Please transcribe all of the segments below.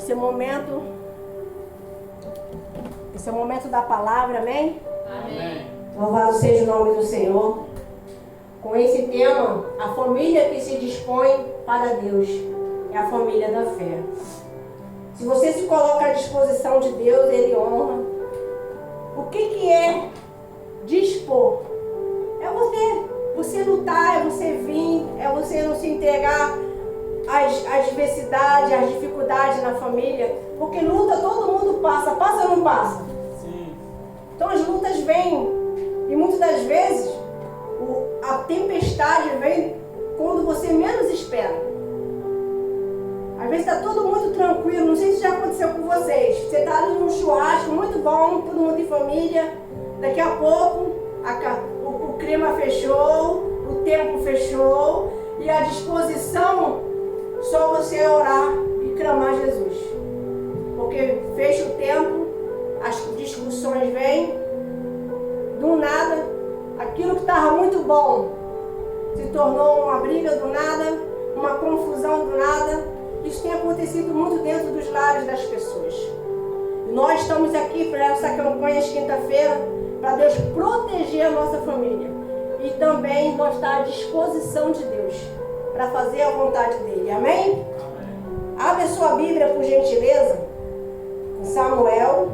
Esse é o momento da palavra, amém? Amém. Louvado seja o nome do Senhor. Com esse tema, a família que se dispõe para Deus é a família da fé. Se você se coloca à disposição de Deus, Ele honra. O que é dispor? É você lutar, é você vir, é você não se entregar às diversidades, às dificuldades na família. Porque luta todo mundo passa ou não passa? Sim. Então as lutas vêm e muitas das vezes a tempestade vem quando você menos espera. Às vezes está tudo muito tranquilo, não sei se já aconteceu com vocês. Você está ali num churrasco muito bom, todo mundo em família. Daqui a pouco o clima fechou, o tempo fechou e a disposição só você orar e clamar Jesus. Porque fecha o tempo, as discussões vêm, do nada, aquilo que estava muito bom se tornou uma briga do nada, uma confusão do nada. Isso tem acontecido muito dentro dos lares das pessoas. E nós estamos aqui para essa campanha de quinta-feira, para Deus proteger a nossa família e também mostrar a disposição de Deus para fazer a vontade dele. Amém? Amém. Abre a sua Bíblia, por gentileza, em Samuel.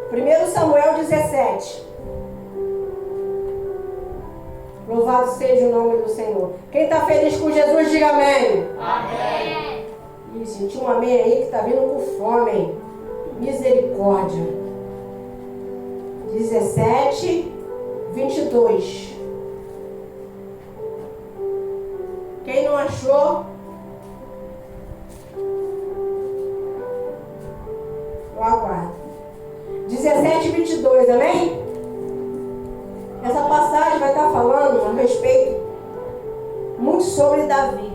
Primeiro Samuel 17. Louvado seja o nome do Senhor. Quem está feliz com Jesus, diga amém. Amém. Ih, senti um amém aí que está vindo com fome, hein? Misericórdia. 17, 22. Quem não achou, eu aguardo. 17, 22, amém? Essa passagem vai estar falando a respeito muito sobre Davi.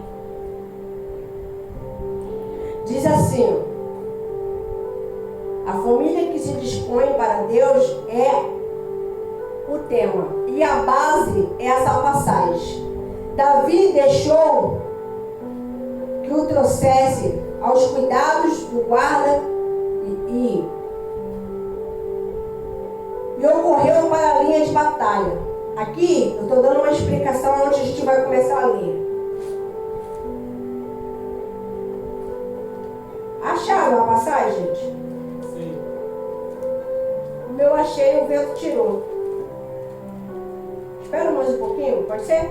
Diz assim: a família que se dispõe para Deus é o tema. E a base é essa passagem. Davi deixou que o trouxesse aos cuidados do guarda e ocorreu para a linha de batalha. Aqui eu estou dando uma explicação antes a gente vai começar a ler. Acharam a passagem, gente? Sim. O meu achei, o vento tirou. Espera mais um pouquinho, pode ser?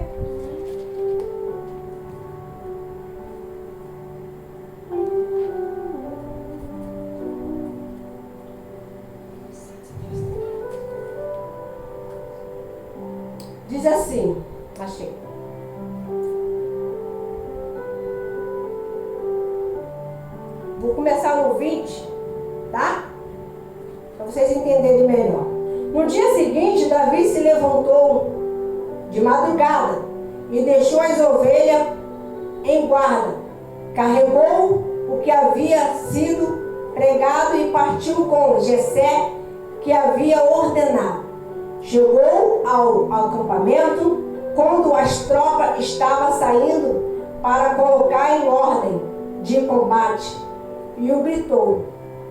Diz assim, achei. Vou começar no 20, tá? Para vocês entenderem melhor. No dia seguinte, Davi se levantou de madrugada e deixou as ovelhas em guarda. Carregou o que havia sido pregado e partiu com Jessé, que havia ordenado. Chegou ao acampamento quando as tropas estavam saindo para colocar em ordem de combate e o gritou,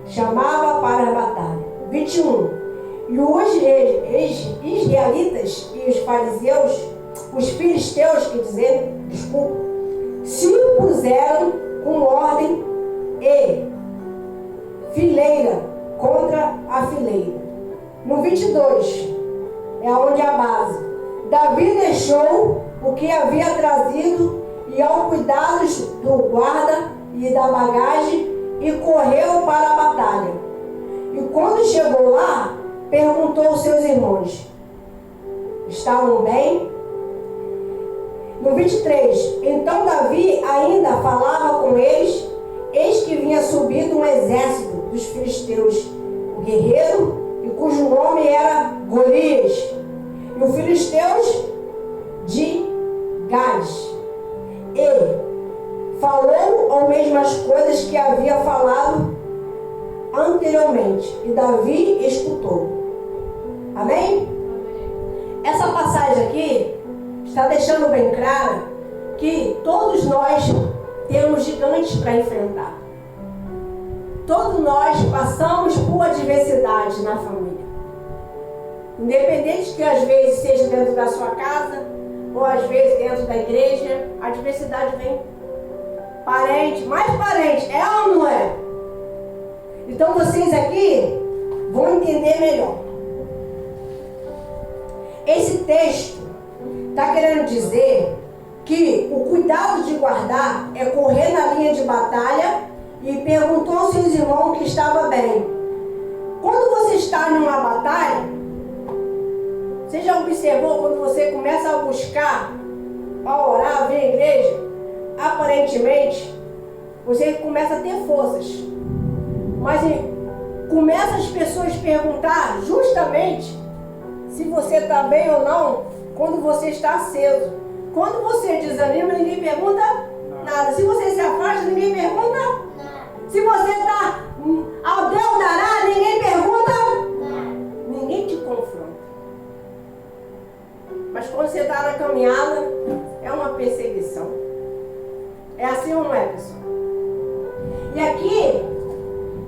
chamava para a batalha. 21. E os israelitas e os fariseus, os filisteus, se puseram com ordem e fileira contra a fileira. No 22. É onde a base. Davi deixou o que havia trazido e ao cuidado do guarda e da bagagem e correu para a batalha. E quando chegou lá, perguntou aos seus irmãos: estavam bem? No 23. Então Davi ainda falava com eles, eis que vinha subindo um exército dos filisteus, o guerreiro, e cujo nome era Golias, e os filisteus de Gades. E falou as mesmas coisas que havia falado anteriormente, e Davi escutou. Amém? Essa passagem está deixando bem claro que todos nós temos gigantes para enfrentar. Todos nós passamos por adversidade na família. Independente que às vezes seja dentro da sua casa, ou às vezes dentro da igreja, a adversidade vem. Parente, mais parente, é ou não é? Então vocês aqui vão entender melhor. Esse texto está querendo dizer que o cuidado de guardar é correr na linha de batalha e perguntou aos seus irmãos que estava bem. Quando você está numa batalha, você já observou quando você começa a buscar, a orar, a vir à igreja, aparentemente, você começa a ter forças. Mas começa as pessoas a perguntar justamente se você está bem ou não quando você está aceso. Quando você desanima, ninguém pergunta nada. Se você se afasta, ninguém pergunta nada. Se você está ao Deus dará, ninguém pergunta nada. Ninguém te confronta. Mas quando você está na caminhada, é uma perseguição. É assim ou não é, pessoal? E aqui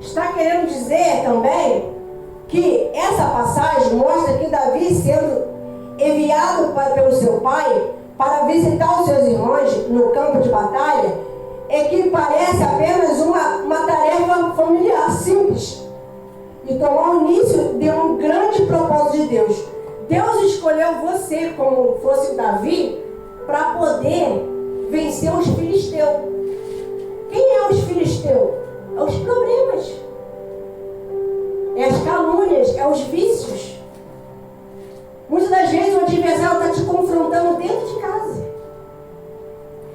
está querendo dizer também que essa passagem mostra que Davi sendo enviado pelo seu pai para visitar os seus irmãos no campo de batalha, é que parece apenas uma tarefa familiar simples e tomar o início de um grande propósito de Deus. Deus escolheu você como fosse Davi para poder vencer os filisteus. Quem é os filisteus? É os problemas, é as calúnias, é os vícios. Muitas das vezes o adversário está te confrontando dentro de casa.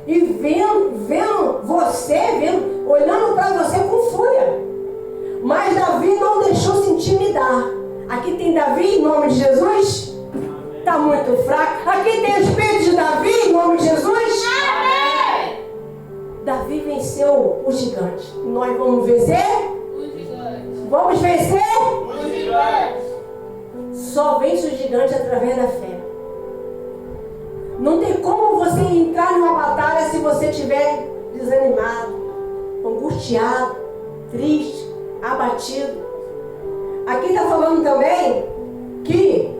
E vendo você, olhando para você com fúria. Mas Davi não deixou se intimidar. Aqui tem Davi em nome de Jesus? Está muito fraco. Aqui tem o espírito de Davi em nome de Jesus? Amém. Davi venceu o gigante. Nós vamos vencer? O gigante. Vamos vencer? O gigante. Só vence o gigante através da fé. Não tem como você entrar numa batalha se você estiver desanimado, angustiado, triste, abatido. Aqui está falando também que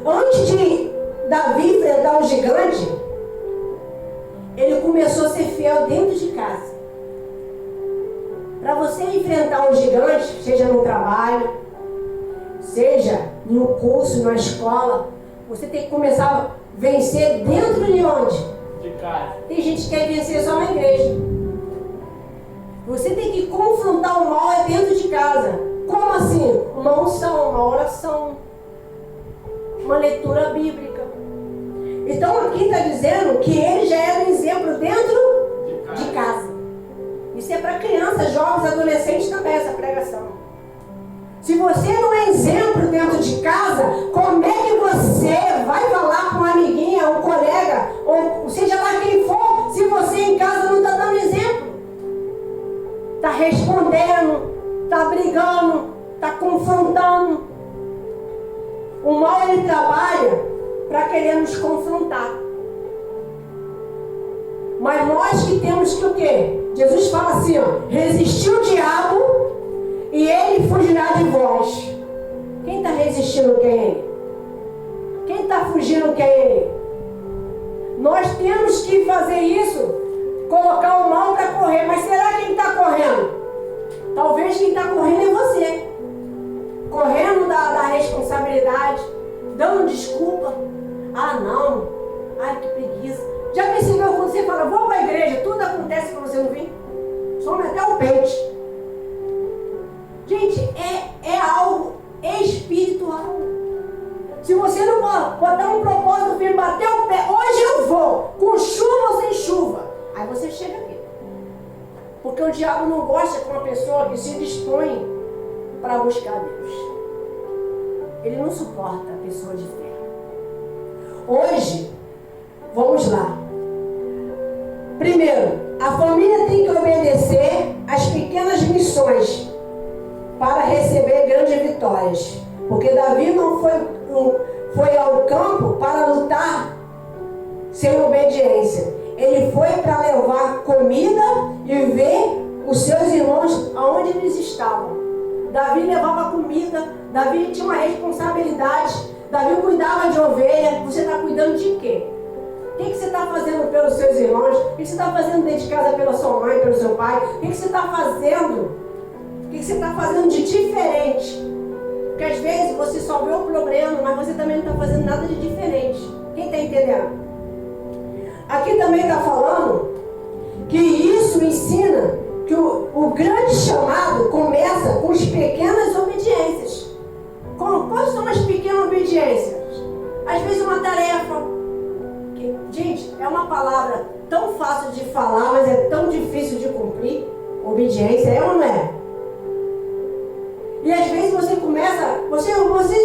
antes de Davi enfrentar o gigante, ele começou a ser fiel dentro de casa. Para você enfrentar um gigante, seja no trabalho, seja no curso, na escola, você tem que começar a vencer dentro de onde? De casa. Tem gente que quer vencer só na igreja. Você tem que confrontar o mal dentro de casa. Como assim? Uma unção, uma oração, uma leitura bíblica. Então aqui está dizendo que ele já era um exemplo dentro de casa. Isso é para crianças, jovens, adolescentes também, essa pregação. Se você não é exemplo dentro de casa, como é que você vai falar com uma amiguinha, um colega, ou seja lá quem for, se você em casa não está dando exemplo? Está respondendo, está brigando, está confrontando. O mal ele trabalha para querer nos confrontar. Mas nós que temos que o quê? Jesus fala assim, ó, resistir o diabo e ele fugirá de vós. Quem está resistindo quem é ele? Quem está fugindo quem é ele? Nós temos que fazer isso, colocar o mal para correr. Mas será quem está correndo? Talvez quem está correndo é você. Correndo da responsabilidade, dando desculpa. Ah não, ai que preguiça. Já percebeu quando você fala, vou para a igreja, tudo acontece para você não vir? Some até o pente. Gente, é algo espiritual. Se você não botar um propósito firme, bater o pé, hoje eu vou, com chuva ou sem chuva, aí você chega aqui. Porque o diabo não gosta de uma pessoa que se dispõe para buscar Deus. Ele não suporta a pessoa de fé. Hoje, vamos lá. Primeiro, a família tem que obedecer às pequenas missões para receber grandes vitórias. Porque Davi não foi ao campo para lutar sem obediência. Ele foi para levar comida e ver os seus irmãos aonde eles estavam. Davi levava comida, Davi tinha uma responsabilidade, Davi cuidava de ovelha. Você está cuidando de quê? O que você está fazendo pelos seus irmãos? O que você está fazendo dentro de casa pela sua mãe, pelo seu pai? O que você está fazendo? O que você está fazendo de diferente? Porque às vezes você só vê o problema, mas você também não está fazendo nada de diferente. Quem está entendendo? Aqui também está falando que isso ensina que o grande chamado começa com as pequenas obediências. Quais são as pequenas obediências? Às vezes uma tarefa. Gente, é uma palavra tão fácil de falar, mas é tão difícil de cumprir. Obediência é ou não é? E às vezes você começa, vocês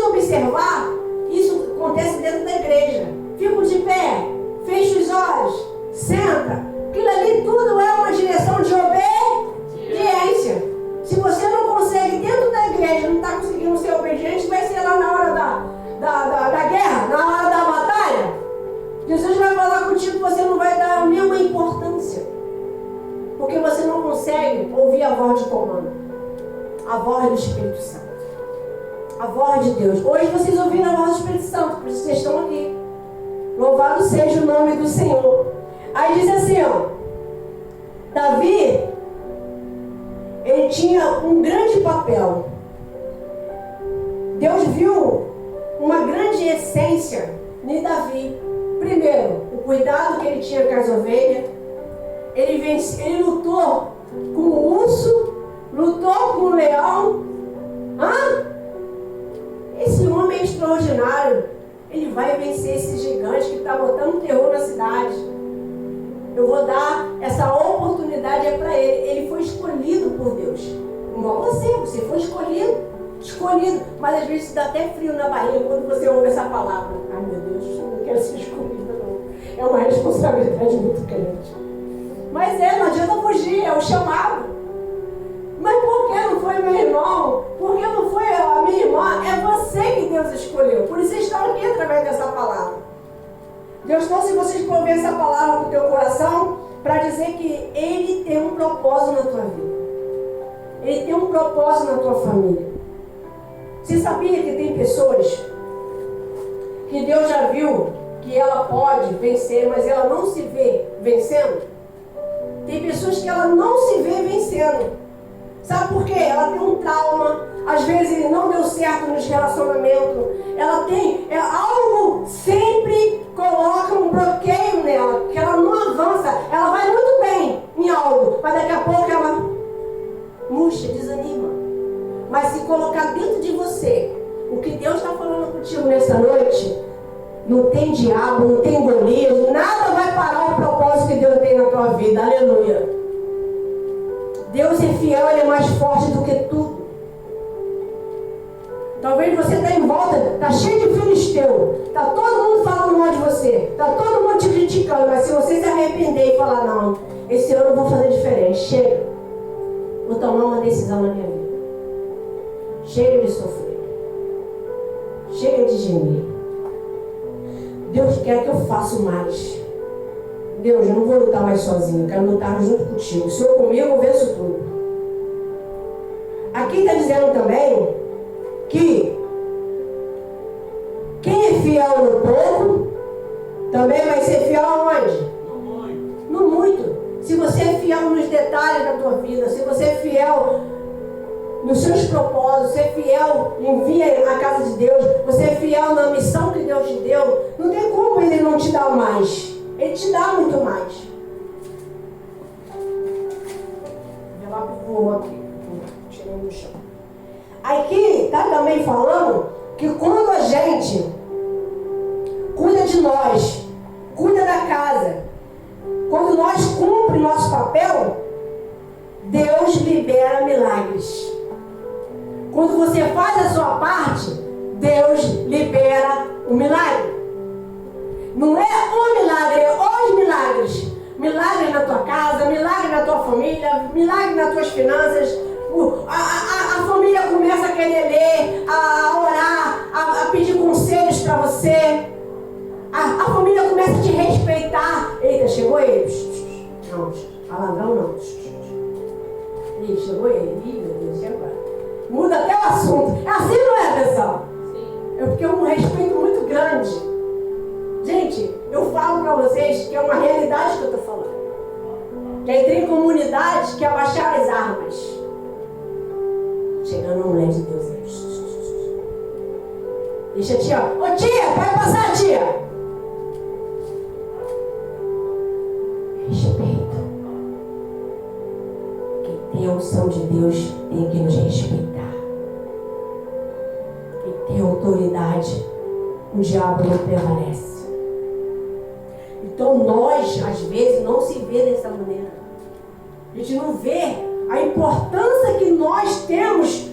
observar, isso acontece dentro da igreja. Fico de pé, fecha os olhos, senta. Aquilo ali tudo é uma direção de obediência. Se você não consegue dentro da igreja, não está conseguindo ser obediente, vai ser lá na hora da guerra, na hora da batalha. Jesus vai falar contigo, você não vai dar a mesma importância. Porque você não consegue ouvir a voz de comando. A voz do Espírito Santo. A voz de Deus. Hoje vocês ouviram a voz do Espírito Santo, por isso vocês estão aqui. Louvado seja o nome do Senhor. Aí diz assim, ó. Davi, ele tinha um grande papel. Deus viu uma grande essência em Davi. Primeiro, o cuidado que ele tinha com as ovelhas. Ele lutou com o urso, lutou com o leão. Esse homem é extraordinário. Ele vai vencer esse gigante que está botando terror na cidade. Eu vou dar essa oportunidade para ele. Ele foi escolhido por Deus. Igual você foi escolhido. Mas às vezes dá até frio na barriga quando você ouve essa palavra. Ai meu Deus, eu não quero ser escolhida não. É uma responsabilidade muito grande. Mas não adianta fugir, é o chamado. Mas por que não foi meu irmão? Por que não foi a minha irmã? É você que Deus escolheu. Por isso vocês estão aqui através dessa palavra. Deus trouxe vocês para ouvir essa palavra no teu coração para dizer que Ele tem um propósito na tua vida. Ele tem um propósito na tua família. Você sabia que tem pessoas que Deus já viu que ela pode vencer, mas ela não se vê vencendo? Tem pessoas que ela não se vê vencendo. Sabe por quê? Ela tem um trauma, às vezes não deu certo nos relacionamentos. Ela tem algo, sempre coloca um bloqueio nela, que ela não avança. Ela vai muito bem em algo, mas daqui a pouco ela murcha, desanima. Mas se colocar dentro de você o que Deus está falando contigo nessa noite, não tem diabo, não tem Golias, nada vai parar o propósito que Deus tem na tua vida. Aleluia. Deus é fiel, Ele é mais forte do que tudo. Talvez você está em volta, está cheio de filisteu, está todo mundo falando mal de você, está todo mundo te criticando, mas se você se arrepender e falar, não, esse ano eu vou fazer diferente, chega, vou tomar uma decisão na minha vida. Chega de sofrer. Chega de gemer. Deus quer que eu faça mais. Deus, eu não vou lutar mais sozinho, eu quero lutar junto contigo. O Senhor comigo, eu venço tudo. Aqui está dizendo também que quem é fiel no pouco, também vai ser fiel aonde? No muito. Se você é fiel nos detalhes da tua vida, se você é fiel nos seus propósitos, você é fiel em vir à casa de Deus, você é fiel na missão que Deus te deu, não tem como Ele não te dar mais. Ele te dá muito mais. O envelope voou aqui, tirei do chão. Aqui está também falando que quando a gente cuida de nós, cuida da casa, quando nós cumprimos nosso papel, Deus libera milagres. Quando você faz a sua parte, Deus libera o milagre. Não é um milagre, é os milagres. Milagre na tua casa, milagre na tua família, milagre nas tuas finanças. A família começa a querer ler, a orar, que abaixar as armas. Chegando a mulher de Deus. Deixa a tia, ô tia, pode passar, tia. Respeito. Quem tem a unção de Deus tem que nos respeitar. Quem tem autoridade, o diabo não prevalece. Então nós, às vezes, não se vê dessa maneira. A gente não vê a importância que nós temos.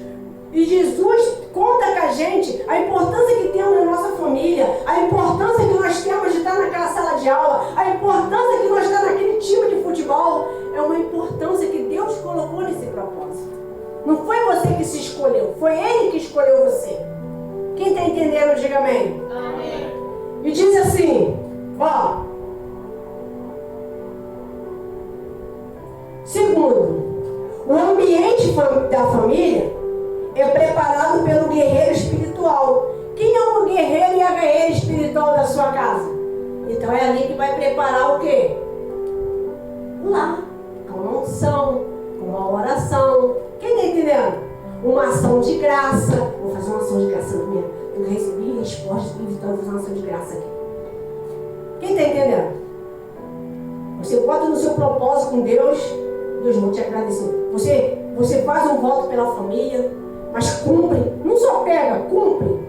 E Jesus conta com a gente a importância que temos na nossa família, a importância que nós temos de estar naquela sala de aula, a importância que nós estamos naquele time de futebol. É uma importância que Deus colocou nesse propósito. Não foi você que se escolheu, foi Ele que escolheu você. Quem está entendendo, diga amém. Amém. E diz assim, ó. Segundo, o ambiente da família é preparado pelo guerreiro espiritual. Quem é o guerreiro e a guerreira espiritual da sua casa? Então é ali que vai preparar o quê? Lá, com uma unção, com uma oração. Quem está entendendo? Uma ação de graça. Vou fazer uma ação de graça na minha. Eu recebi resposta espiritual, vou fazer uma ação de graça aqui. Quem está entendendo? Você bota no seu propósito com Deus, Deus vai te agradecer. Você faz um voto pela família, mas cumpre, não só pega, cumpre.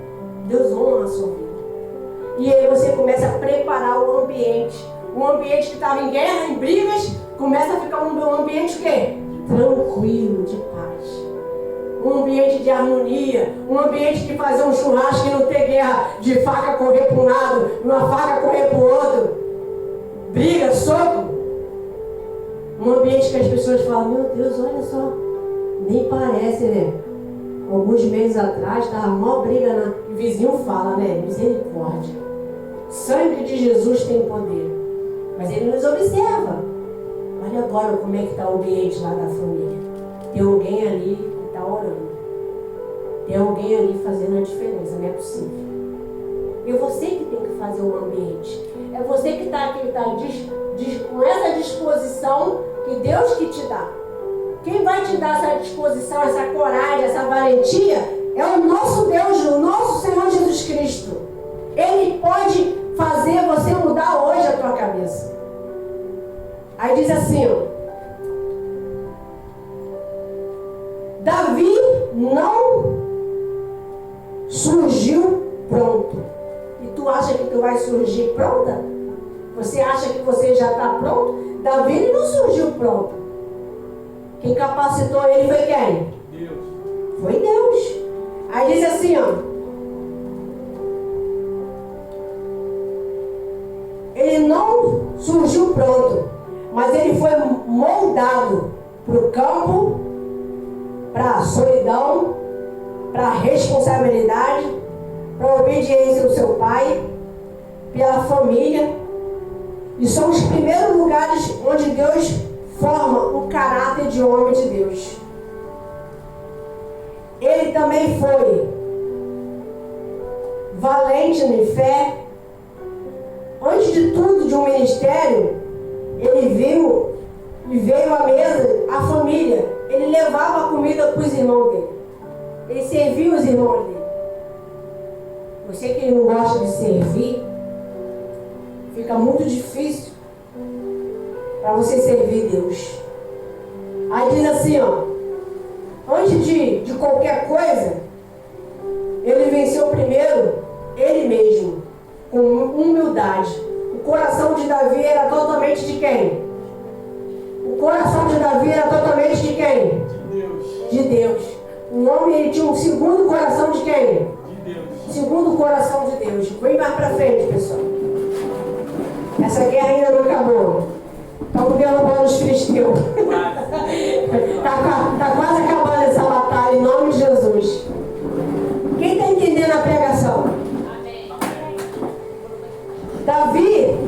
Deus honra a sua vida. E aí você começa a preparar o ambiente. Um ambiente que estava em guerra, em brigas, começa a ficar um ambiente o quê? Tranquilo, de paz. Um ambiente de harmonia. Um ambiente de fazer um churrasco e não ter guerra, de faca correr para um lado, uma faca correr para o outro. Briga, soco. Um ambiente que as pessoas falam, meu Deus, olha só. Nem parece, né? Alguns meses atrás, estava mó briga o vizinho fala, né? Misericórdia. Sangue de Jesus tem poder. Mas ele nos observa. Olha agora como é que está o ambiente lá da família. Tem alguém ali que está orando. Tem alguém ali fazendo a diferença. Não é possível. E é você que tem que fazer o ambiente. É você que está aqui, com essa disposição que Deus que te dá. Quem vai te dar essa disposição, essa coragem, essa valentia, é o nosso Deus, o nosso Senhor Jesus Cristo. Ele pode fazer você mudar hoje a tua cabeça. Aí diz assim, ó. Davi não surgiu pronto. E tu acha que tu vai surgir pronta? Você acha que você já está pronto? Davi ele não surgiu pronto. Quem capacitou ele foi quem? Deus. Foi Deus. Aí diz assim, ó. Ele não surgiu pronto, mas ele foi moldado para o campo, para a solidão, para a responsabilidade, para a obediência do seu pai, pela família. E são os primeiros lugares onde Deus forma o caráter de homem de Deus. Ele também foi valente em fé. Antes de tudo, de um ministério, ele veio à mesa, a família. Ele levava a comida para os irmãos dele. Ele servia os irmãos dele. Você que não gosta de servir, fica muito difícil para você servir Deus. Aí diz assim, ó. Antes de qualquer coisa, ele venceu primeiro ele mesmo, com humildade. O coração de Davi era totalmente de quem? O coração de Davi era totalmente de quem? De Deus. De Deus. O homem ele tinha um segundo coração de quem? De Deus. Segundo coração de Deus. Vem mais pra frente, pessoal. Essa guerra ainda não acabou. Estamos vendo bola dos filisteus. Tá quase acabando essa batalha, em nome de Jesus. Quem está entendendo a pregação? Amém. Davi,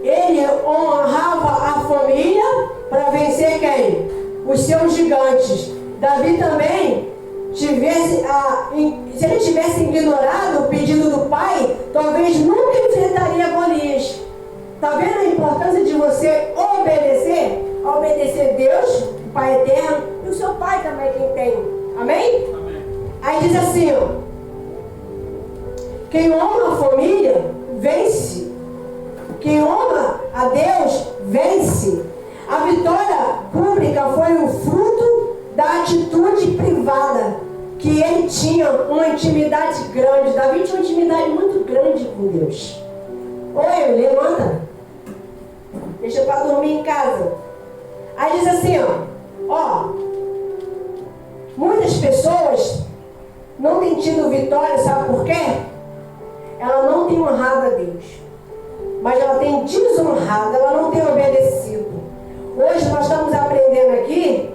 ele honrava a família para vencer quem? Os seus gigantes. Davi também, se ele tivesse ignorado o pedido do pai, talvez nunca enfrentaria Golias. Está vendo a importância de você obedecer obedecer? A obedecer Deus, o Pai eterno, e o seu Pai também quem tem. Amém? Amém. Aí diz assim, ó. Quem honra a família, vence. Quem honra a Deus, vence. A vitória pública foi o fruto da atitude privada, que ele tinha uma intimidade grande. Davi tinha uma intimidade muito grande com Deus. Oi, levanta. Deixa para dormir em casa. Aí diz assim, ó. Muitas pessoas não têm tido vitória, sabe por quê? Ela não tem honrado a Deus. Mas ela tem desonrado, ela não tem obedecido. Hoje nós estamos aprendendo aqui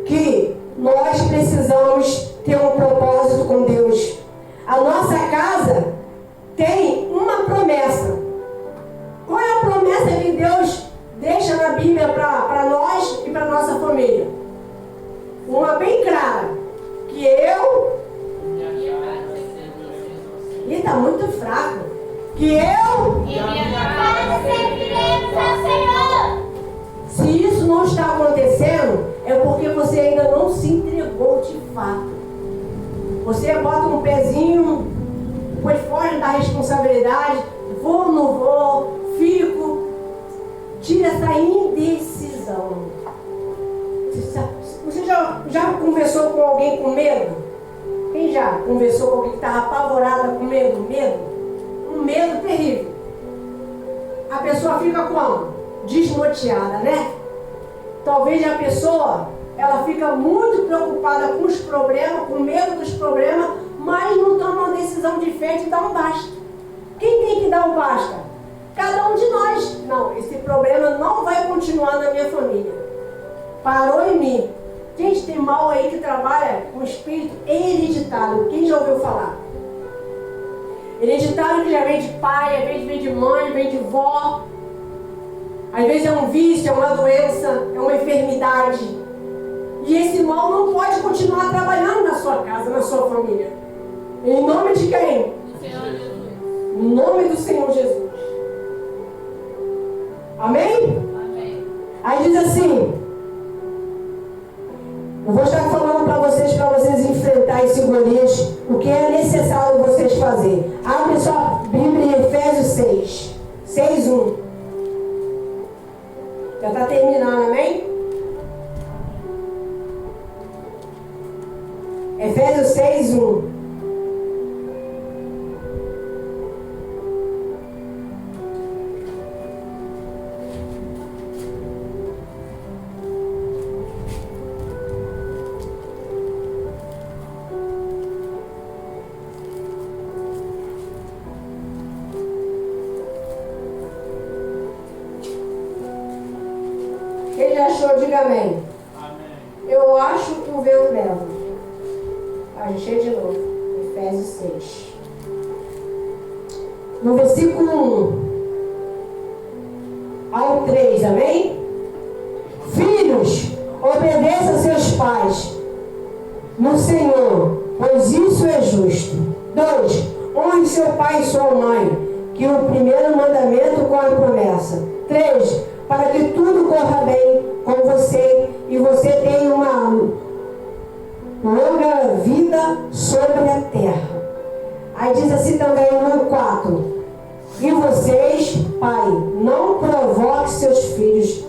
que nós precisamos ter um propósito com Deus. A nossa casa tem uma promessa. Qual é a promessa que Deus deixa na Bíblia para nós e para nossa família? Uma bem clara. Que eu... Ih, está muito fraco. Que eu... E minha casa serviremos ao Senhor. Se isso não está acontecendo, é porque você ainda não se entregou de fato. Você bota um pezinho, depois foge da responsabilidade, vou ou não vou, fico. Tira essa indecisão. Você já conversou com alguém com medo? Quem já conversou com alguém que estava apavorada com medo? Um medo terrível. A pessoa fica como? Desnorteada, né? Talvez a pessoa, ela fica muito preocupada com os problemas, com medo dos problemas, mas não toma uma decisão de fé de dar um basta. Quem tem que dar um basta? Cada um de nós. Não, esse problema não vai continuar na minha família. Parou em mim. Gente, tem mal aí que trabalha com espírito hereditário. Quem já ouviu falar? Hereditário que já vem de pai, às vezes vem de mãe, vem de vó. Às vezes é um vício, é uma doença, é uma enfermidade. E esse mal não pode continuar trabalhando na sua casa, na sua família. Em nome de quem? Do Senhor Jesus. Em nome do Senhor Jesus. Amém? Amém. Aí diz assim, eu vou estar falando para vocês enfrentar esse Golias, o que é necessário vocês fazer. Abre sua Bíblia em Efésios 6, 6:1. Já está terminando, amém? Efésios 6:1. Quem já achou, diga amém. Amém. Eu acho que o vento leva. Achei de novo. Efésios 6. No versículo 1 ao 3, amém? Filhos, obedeçam seus pais no Senhor, pois isso é justo. 2. Honre seu pai e sua mãe, que é o primeiro mandamento com a promessa. 3. Para que tudo corra bem com você e você tenha uma longa vida sobre a terra. Aí diz assim também no 4. E vocês, pai, não provoque seus filhos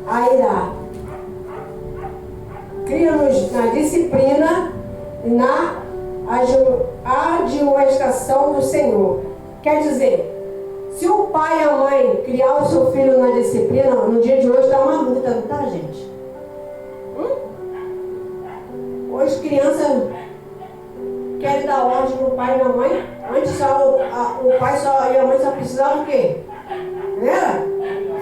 a irá. Cria-nos na disciplina e na admoestação do Senhor. Quer dizer, se o pai e a mãe criar o seu filho na disciplina, no dia de hoje está uma luta, não tá, gente? Hoje crianças querem dar ordem no pai e na mãe. Antes só o pai e a mãe só precisavam do quê? Não era?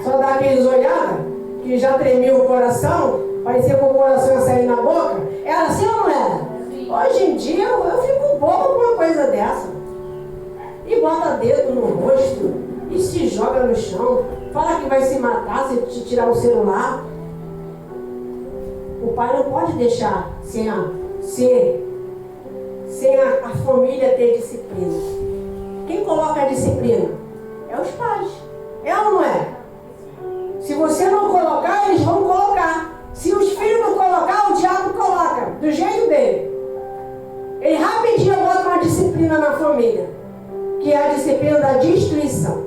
Só dar aqueles olhadas, que já tremia o coração, parecia que o coração ia sair na boca. Era assim ou não era? Sim. Hoje em dia eu fico boba com uma coisa dessa. E bota dedo no rosto e se joga no chão. Fala que vai se matar se te tirar o celular. O pai não pode deixar sem a família ter disciplina. Quem coloca a disciplina? É os pais. É ou não é? Se você não colocar, eles vão colocar. Se os filhos não colocar, o diabo coloca, do jeito dele. Ele rapidinho bota uma disciplina na família, que é a disciplina da destruição.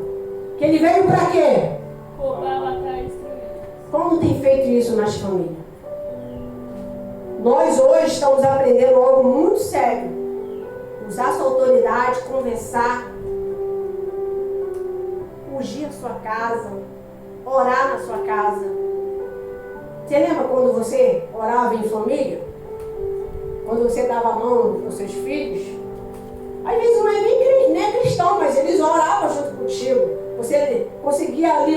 Que ele veio para quê? Roubar, matar e destruir. Como tem feito isso nas famílias? Nós hoje estamos aprendendo algo muito sério. Usar sua autoridade, conversar, ungir a sua casa, orar na sua casa. Você lembra quando você orava em família? Quando você dava a mão aos seus filhos? Às vezes não é nem cristão, mas eles oravam junto contigo. Você conseguia ali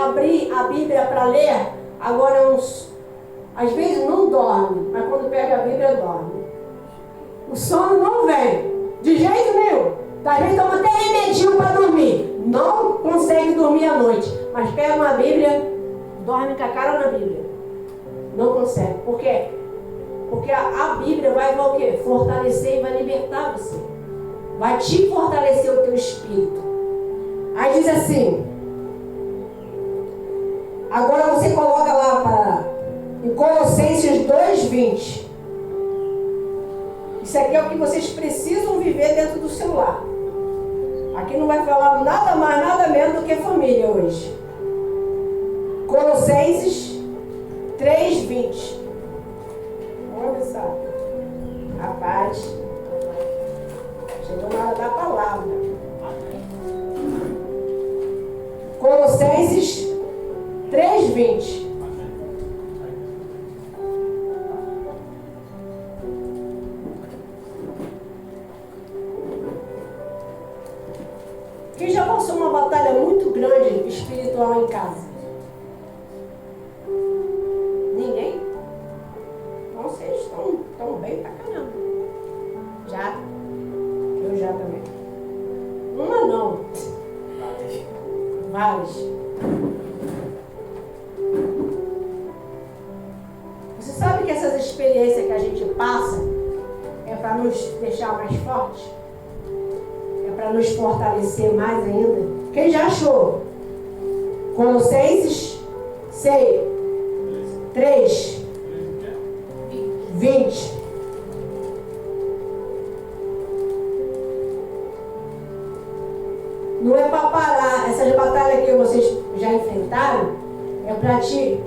abrir a Bíblia para ler. Agora às vezes não dorme, mas quando pega a Bíblia dorme. O sono não vem, de jeito nenhum. Às vezes toma até remedinho para dormir. Não consegue dormir à noite, mas pega uma Bíblia, dorme com a cara na Bíblia. Não consegue. Por quê? Porque a Bíblia vai o quê? Fortalecer e vai libertar você. Vai te fortalecer o teu espírito. Aí diz assim. Agora você coloca lá em Colossenses 2:20. Isso aqui é o que vocês precisam viver dentro do seu lar. Aqui não vai falar nada mais, nada menos do que família hoje. Colossenses 3:20. Olha só. Rapaz. Chegou na hora da palavra. Colossenses 3:20. Quem já passou uma batalha muito grande espiritual em casa? Ninguém? Então vocês estão bem pra caramba. Já? Eu já também. Uma não. Várias. Você sabe que essas experiências que a gente passa é para nos deixar mais fortes? É para nos fortalecer mais ainda? Quem já achou? Colossenses 3:20. Não é para parar. Essas batalhas que vocês já enfrentaram, é para ti.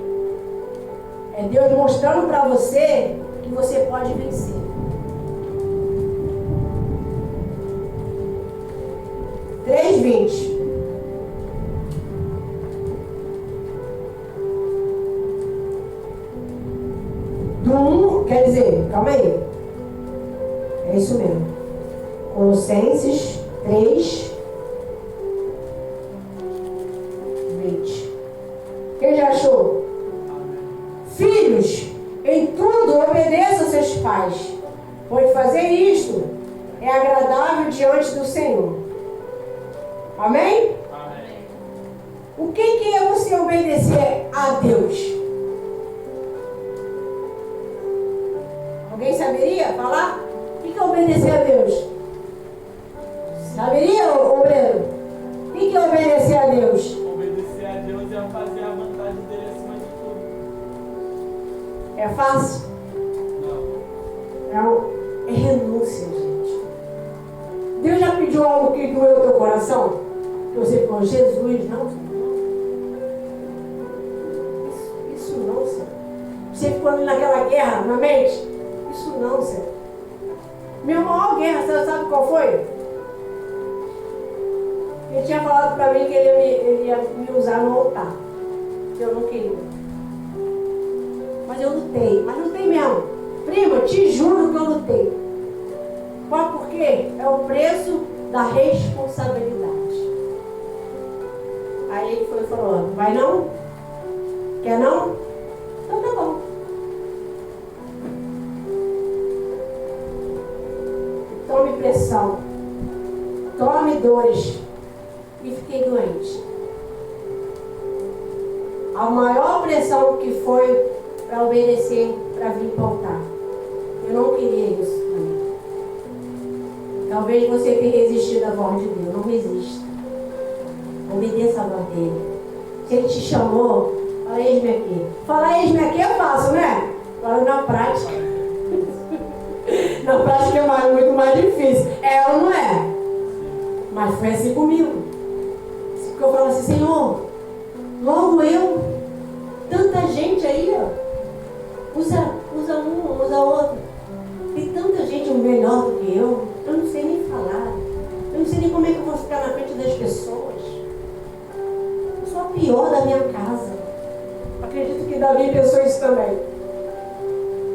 É Deus mostrando para você que você pode vencer. Quer dizer, calma aí. É isso mesmo. Colossenses 3:20. Quem já achou? Filhos, em tudo obedeçam seus pais, pois fazer isto é agradável diante do Senhor. Amém? Amém. O que é você obedecer a Deus? Alguém saberia falar? O que é obedecer a Deus? Saberia, obreiro? O que é obedecer a Deus? Obedecer a Deus é fazer a vontade dele acima de tudo. É fácil? Não. É renúncia, gente. Deus já pediu algo que doeu o teu coração? Que você falou, Jesus, não. Isso não, Senhor. Você ficou ali naquela guerra na mente? Isso não, Senhor. Minha maior guerra, você sabe qual foi? Ele tinha falado para mim que ele ia me usar no altar. Que eu não queria. Mas eu lutei. Mas lutei mesmo. Prima, te juro que eu lutei. Sabe por quê? É o preço da responsabilidade. Aí ele foi falando, vai não? Quer não? Então tá bom. Tome pressão. Tome dores. E fiquei doente. A maior pressão que foi para obedecer, para vir para o altar. Eu não queria isso também. Talvez você tenha resistido à voz de Deus. Não resista. Obedeça a voz dele. Se Ele te chamou, fala, eis-me aqui. Falar eis-me aqui é fácil, né? Agora na prática. Na prática é muito mais difícil. É ou não é? Mas foi assim comigo. Porque eu falo assim, Senhor, logo eu, tanta gente aí, ó, usa um, usa outro. Tem tanta gente melhor do que eu não sei nem falar. Eu não sei nem como é que eu vou ficar na frente das pessoas. Eu sou a pior da minha casa. Acredito que Davi pensou isso também.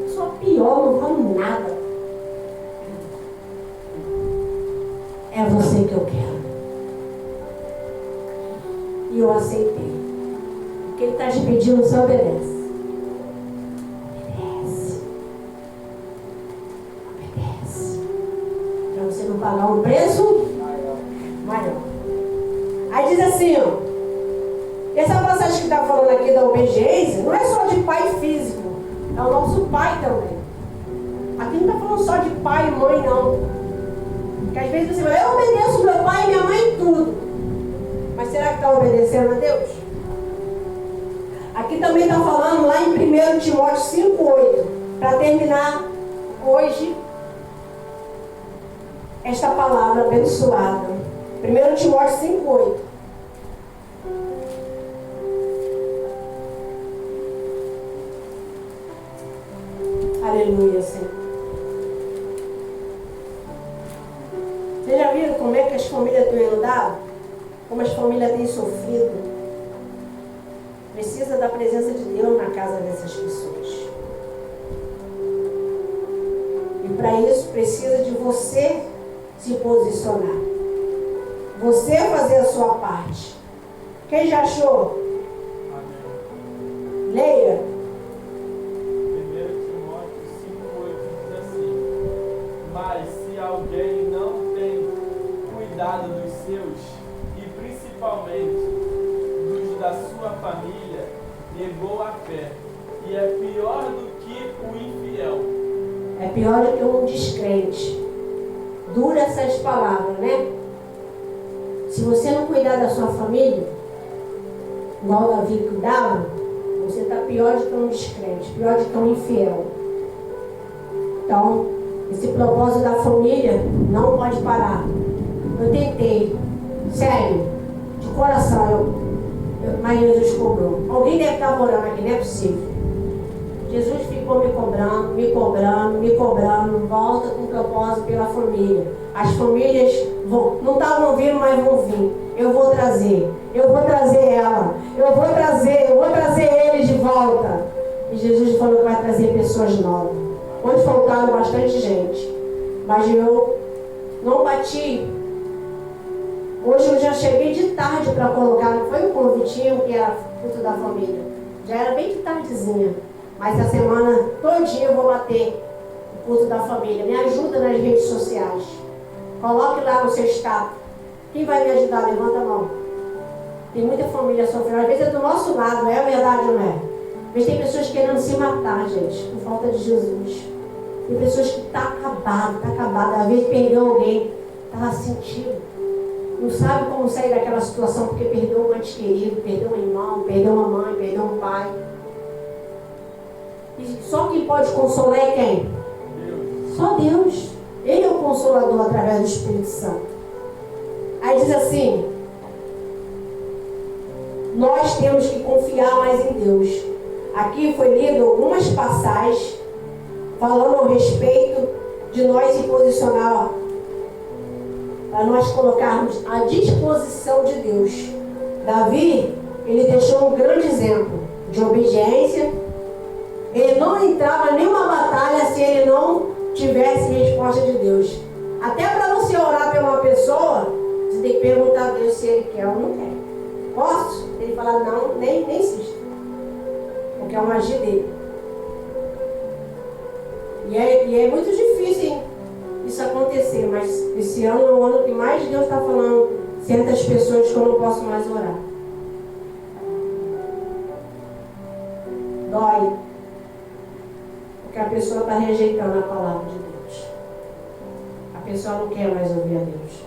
Eu sou a pior, não valo nada. É você que eu quero. E eu aceitei. O que Ele está te pedindo, você obedece. Obedece. Para você não pagar um preço maior. Aí diz assim, ó. Essa passagem que está falando aqui da obediência não é só de pai físico. É o nosso pai também. Aqui não está falando só de pai e mãe, não. Porque às vezes você vai, eu obedeço meu pai e minha mãe em tudo. Mas será que está obedecendo a Deus? Aqui também está falando lá em 1 Timóteo 5,8. Para terminar hoje esta palavra abençoada. 1 Timóteo 5,8. Aleluia, Senhor. Vocês já viram como é que as famílias têm andado? Como as famílias têm sofrido? Precisa da presença de Deus na casa dessas pessoas. E para isso precisa de você se posicionar. Você fazer a sua parte. Quem já achou? Amém. Leia. 1 Timóteo 5,8 diz assim: mas se alguém não tem cuidado dos seus, e principalmente dos da sua família, negou a fé, e é pior do que o infiel. É pior do que um descrente. Dura essas palavras, né? Se você não cuidar da sua família, igual Davi cuidava, você está pior do que um descrente, pior do que um infiel. Então, esse propósito da família não pode parar. Eu tentei, sério, de coração, mas Jesus cobrou. Alguém deve estar orando aqui, não é possível. Jesus ficou me cobrando, volta com propósito pela família. As famílias não estavam vindo, mas vão vir. Eu vou trazer ela, eu vou trazer eles de volta. E Jesus falou que vai trazer pessoas novas. Onde faltaram bastante gente, mas eu não bati. Hoje eu já cheguei de tarde para colocar, não foi um convitinho que era culto da família. Já era bem de tardezinha. Mas a semana todinha eu vou bater o culto da família. Me ajuda nas redes sociais. Coloque lá no seu status. Quem vai me ajudar? Levanta a mão. Tem muita família sofrendo. Às vezes é do nosso lado, não é verdade ou não é? Às vezes tem pessoas querendo se matar, gente, por falta de Jesus. Tem pessoas que tá acabado. Às vezes perdeu alguém, está sentindo. Não sabe como sair daquela situação porque perdeu um ente querido, perdeu um irmão, perdeu uma mãe, perdeu um pai. E só quem pode consolar é quem? Deus. Só Deus. Ele é o consolador através do Espírito Santo. Aí diz assim: nós temos que confiar mais em Deus. Aqui foi lido algumas passagens falando a respeito de nós se posicionar, para nós colocarmos à disposição de Deus. Davi, ele deixou um grande exemplo de obediência. Ele não entrava em nenhuma batalha se ele não tivesse resposta de Deus. Até para você orar por uma pessoa, você tem que perguntar a Deus se ele quer ou não quer. Posso? Ele fala, não, nem insista. Porque é uma agir dele. E é muito difícil isso acontecer, mas esse ano é o ano que mais Deus está falando certas pessoas que eu não posso mais orar. Dói. Porque a pessoa está rejeitando a palavra de Deus. A pessoa não quer mais ouvir a Deus.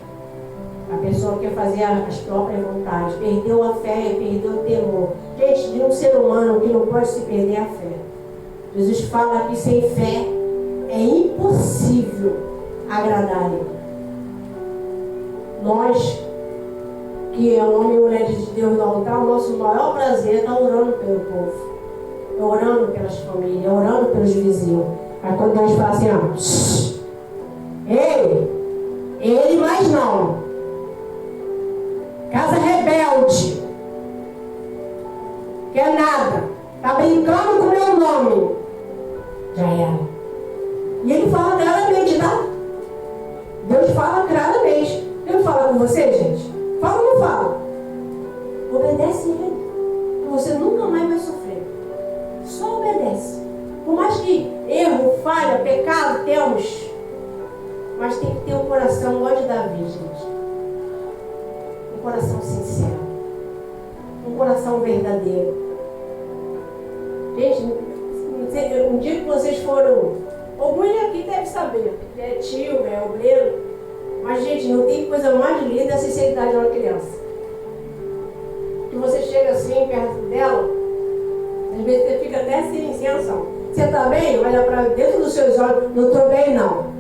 A pessoa quer fazer as próprias vontades. Perdeu a fé, perdeu o temor. Gente, de um ser humano que não pode se perder a fé. Jesus fala que sem fé é impossível agradar Ele. Nós, que é homem e mulher de Deus no altar, o nosso maior prazer é estar orando pelo povo. Orando pelas famílias, orando pelos vizinhos. Aí quando Deus fala assim, ó, ele mais não. Casa rebelde. Quer nada. Tá brincando com o meu nome. Já era. E ele fala claramente, tá? Deus fala claramente. Deus fala com você, gente? Fala ou não fala? Obedece ele. Você nunca mais vai sofrer. Só obedece. Por mais que erro, falha, pecado temos, mas tem que ter um coração igual de Davi, gente. Um coração sincero. Um coração verdadeiro. Gente, um dia que vocês foram, alguns aqui devem saber, é tio, é obreiro, mas gente, não tem coisa mais linda a sinceridade de uma criança. Que você chega assim perto dela, às vezes você fica até sem sensação. Você tá bem? Olha para dentro dos seus olhos, não estou bem não.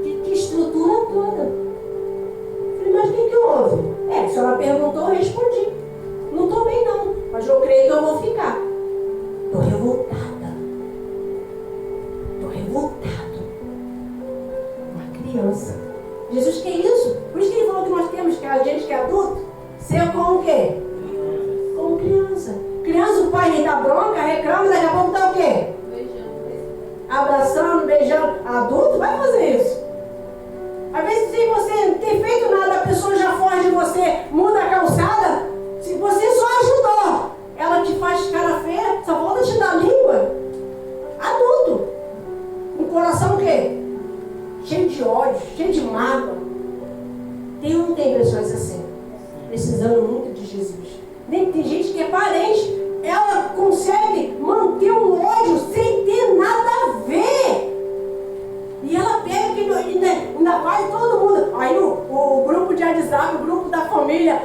Que estrutura toda. Falei, mas o que houve? A senhora perguntou, eu respondi. Não estou bem não, mas eu creio que eu vou ficar. Estou revoltada. Estou revoltado. Uma criança. Jesus quer isso. Por isso que ele falou que nós temos que a gente que é adulto ser como o quê? Como criança. Criança, o pai dá bronca, reclama, daqui a pouco dá o quê? Abraçando, beijando. Adulto vai fazer isso. Às vezes, se você não tem feito nada, a pessoa já foge de você, muda a calçada. Se você só ajudou, ela te faz cara feia, só volta te dar língua. Adulto. Um coração o quê? Cheio de ódio, cheio de mágoa. Tem ou não tem pessoas assim? Precisando muito de Jesus. Nem tem gente que é parente, ela consegue manter um ódio sem ter nada a ver. E ela pega que ainda faz todo mundo. Aí o grupo de WhatsApp, o grupo da família,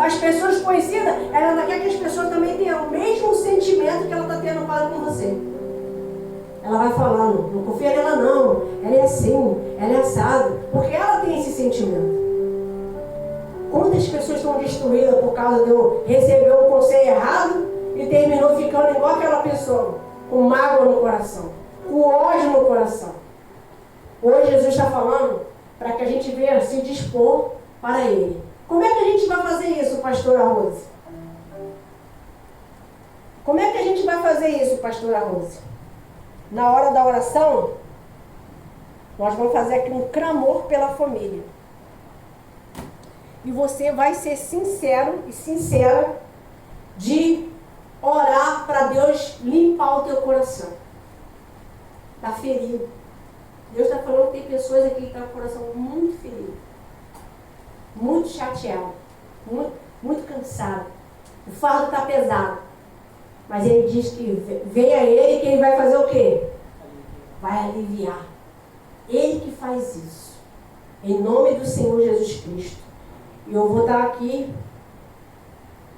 as pessoas conhecidas, ela não quer que as pessoas também tenham o mesmo sentimento que ela está tendo para com você. Ela vai falando, não confia nela não, ela é assim, ela é assado, porque ela tem esse sentimento. Quantas pessoas estão destruídas por causa de eu receber um conselho errado e terminou ficando igual aquela pessoa, com mágoa no coração, com ódio no coração. Hoje Jesus está falando para que a gente venha se dispor para Ele. Como é que a gente vai fazer isso, pastora Rose? Como é que a gente vai fazer isso, pastora Rose? Na hora da oração, nós vamos fazer aqui um clamor pela família. E você vai ser sincero e sincera de orar para Deus limpar o teu coração. Está ferido. Deus está falando que tem pessoas aqui que estão com o coração muito ferido. Muito chateado. Muito cansado. O fardo está pesado. Mas Ele diz que venha Ele que Ele vai fazer o quê? Vai aliviar. Ele que faz isso. Em nome do Senhor Jesus Cristo. E eu vou estar aqui,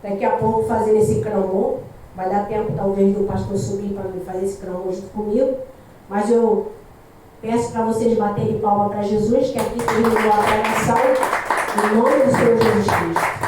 daqui a pouco, fazendo esse clamor. Vai dar tempo, talvez, do pastor subir para fazer esse clamor junto comigo. Mas eu peço para vocês baterem palma para Jesus, que aqui terminou a pregação, em nome do Senhor Jesus Cristo.